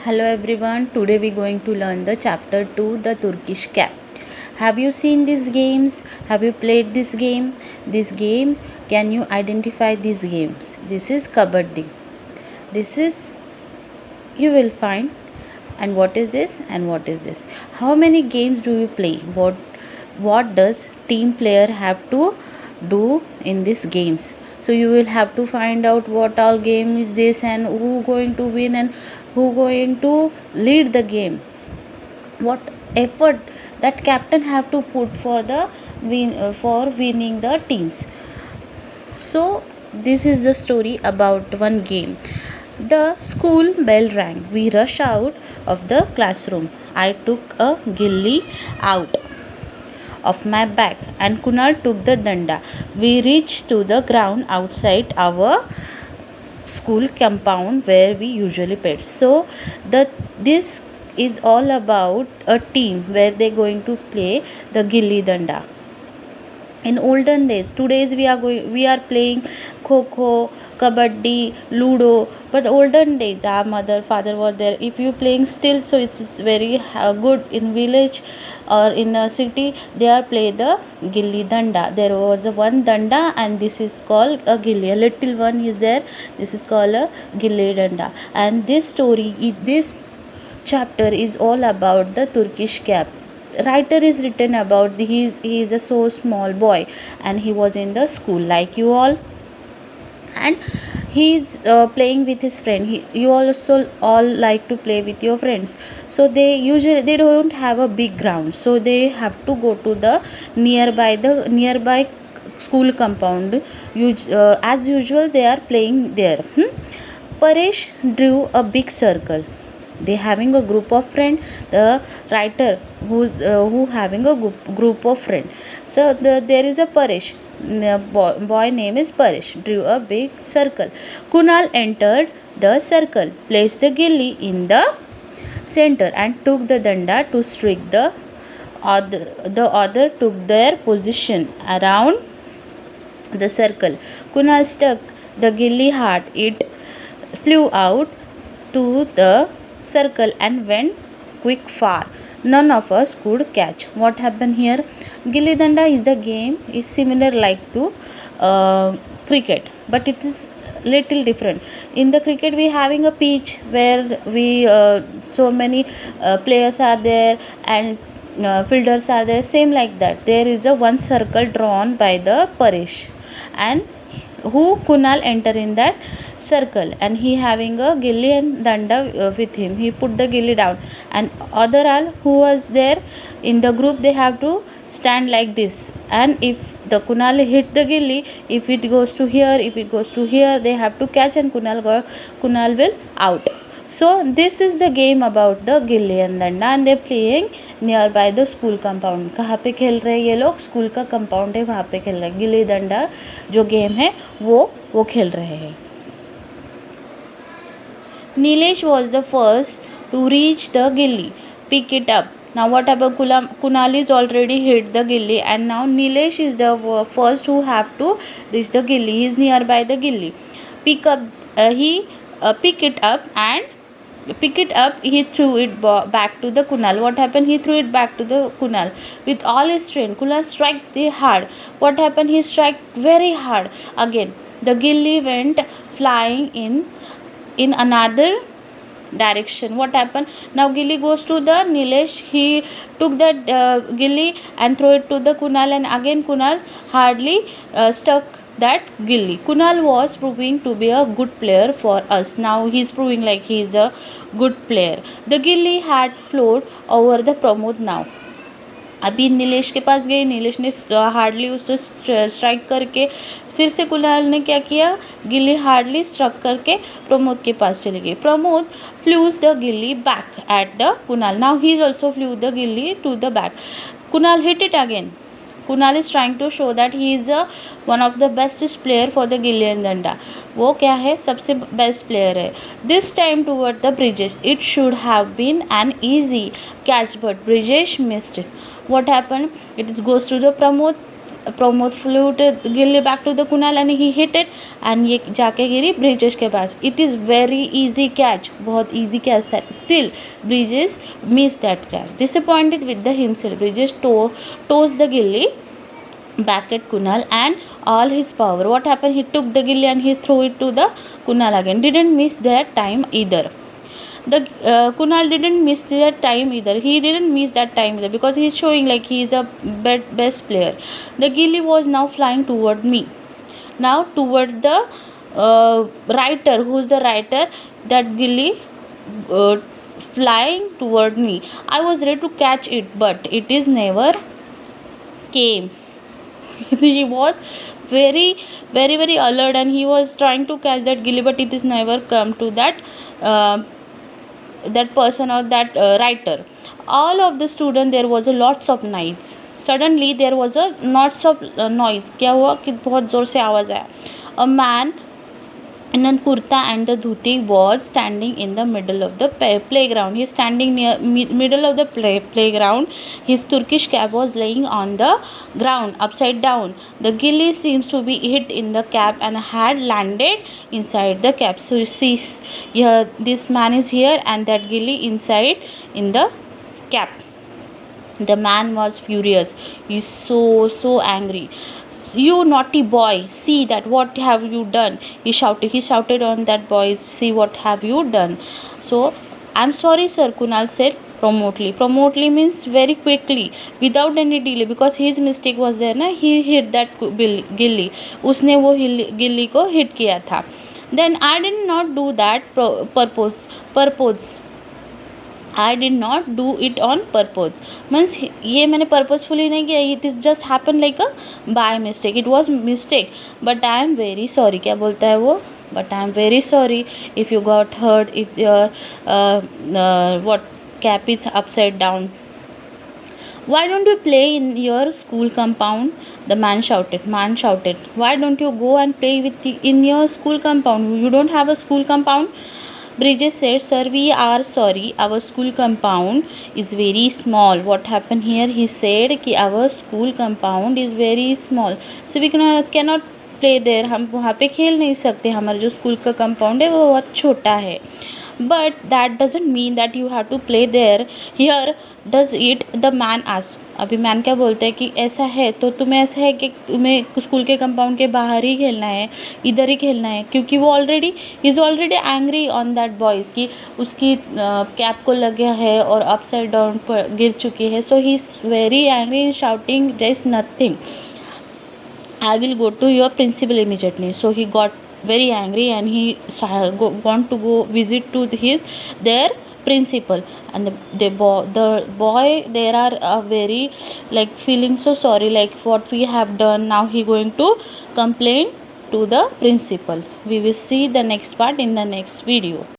Hello everyone, today we going to learn the chapter 2, the Turkish cat. Have you seen these games? Have you played this game? This game, can you identify these games? This is Kabaddi. This is, you will find, and what is this and what is this? How many games do you play? What does team player have to do in these games? So you will have to find out what all game is this and who going to win and who going to lead the game, what effort that captain have to put for the for winning the teams. So this is the story about one game. The school bell rang. We rushed out of the classroom. I took a gilli out of my bag and Kunal took the danda. We reached to the ground outside our school compound where we usually play. So this is all about a team where they going to play the gilli danda. In olden days, today's we are playing kho, kabaddi, ludo, but olden days our mother father was there. If you playing still, so it's very good in village or in a city, they are play the gilli danda. There was a one danda and this is called a gilli. A little one is there, this is called a gilli danda. And this story, this chapter is all about the Turkish cat. Writer is written about he is a so small boy and he was in the school like you all, and he's playing with his friend. You also all like to play with your friends, so they don't have a big ground, so they have to go to the nearby school compound. As usual they are playing there. Paresh drew a big circle. They having a group of friend. The writer who having a group of friend. So there is a Paresh. Boy name is Paresh. Drew a big circle. Kunal entered the circle, placed the gilli in the center and took the danda to strike the other. The other took their position around the circle. Kunal stuck the gilli hard. It flew out to the circle and went quick far. None of us could catch. What happened here? Gilli danda is the game is similar like to cricket, but it is little different. In the cricket we having a pitch where we so many players are there and fielders are there. Same like that. There is a one circle drawn by the Paresh, and who Kunal enter in that circle, and he having a gilli and danda with him. He put the gilli down, and other all who was there in the group, they have to stand like this, and if the Kunal hit the gilli, if it goes to here, if it goes to here, they have to catch and Kunal will out. So this is the game about the gilli and danda, and they playing near by the school compound. कहाँ पे खेल रहे हैं ये लोग? School का compound है, वहाँ पे खेल रहे हैं. गिल्ली डंडा जो गेम है वो खेल रहे हैं. Nilesh was the first to reach the gilli. Pick it up. Now what about Kunal is already hit the gilli, and now Nilesh is the first who have to reach the gilli. He is nearby the gilli. Pick it up and he threw it back to the Kunal. What happened? He threw it back to the Kunal with all his strength. Kunal struck hard. What happened? He struck very hard again. The gilli went flying in another direction. What happened? Now gilli goes to the Nilesh. He took that gilli and throw it to the Kunal, and again Kunal hardly stuck that gilli. Kunal was proving to be a good player for us. Now he is proving like he is a good player. The gilli had flown over the Pramod now. अभी नीलेश के पास गई. नीलेश ने hardly उससे strike करके फिर से कुणाल ने क्या किया? गिल्ली हार्डली स्ट्रक करके प्रमोद के पास चली गई. Pramod flews the gilli back at the Kunal. Now he is also flew the gilli to the back. Kunal hit it again. Kunal is trying to show that he is one of the bestest player for the गिल्ली and डंडा. वो क्या है? सबसे best player है. This time toward the Brijesh. It should have been an easy catch, but Brijesh missed it. What happened? It goes to the Pramod. Pramod flew the gilli back to the Kunal and he hit it and ये जाके गिरी ब्रिजेश के पास. It is very easy catch, बहुत easy catch था. Still Bridges missed that catch. Disappointed with the himself, Bridges tossed the gilli back at Kunal and all his power. What happened? He took the gilli and he threw it to the Kunal again. Didn't miss that time either. The Kunal didn't miss that time either. He didn't miss that time either because he's showing like he is a best player. The gilli was now flying toward me. Now toward the writer. Who's the writer? That gilli flying toward me. I was ready to catch it, but it is never came. He was very alert and he was trying to catch that gilli, but it is never come to that that person or that writer. All of the student, there was a lots of noise. Suddenly there was a lots of noise. क्या हुआ कि बहुत ज़ोर से आवाज़ आया. A man in a kurta and the dhuti was standing in the middle of the playground. He is standing near middle of the playground. His Turkish cap was laying on the ground upside down. The gilli seems to be hit in the cap and had landed inside the cap. So you see here, this man is here and that gilli inside in the cap. The man was furious. He is so angry. You naughty boy, see that what have you done? He shouted on that boy, see what have you done? So I'm sorry sir, Kunal said promotely means very quickly, without any delay, because his mistake was there na. He hit that gilli, उसने वो गिल्ली को hit किया था. Then I did not do that purpose. I did not do it on purpose. Means ये मैंने purposefully नहीं किया. It is just happened like a by mistake. It was mistake. But I am very sorry. क्या बोलता है वो? But I am very sorry if you got hurt. If your what cap is upside down. Why don't you play in your school compound? The man shouted. Why don't you go and play in your school compound? You don't have a school compound? Bridges said, sir, we are sorry. Our school compound is very small. What happened here? He said कि our school compound is very small. So we cannot play there. हम वहाँ पे खेल नहीं सकते. हमारा जो school का कंपाउंड है वो बहुत छोटा है. But that doesn't mean that you have to play there. Here does it, the man ask. अभी मैन क्या बोलते हैं कि ऐसा है तो तुम्हें ऐसा है कि तुम्हें स्कूल के कंपाउंड के बाहर ही खेलना है, इधर ही खेलना है, क्योंकि वो is already angry on that boys कि उसकी कैप को लग गया है और अपसाइड डाउन पर गिर चुकी है. So he is very angry, shouting there is nothing. I will go to your principal immediately. So he got very angry and he want to go visit to their principal. And the boy there are very like feeling so sorry, like what we have done. Now he going to complain to the principal. We will see the next part in the next video.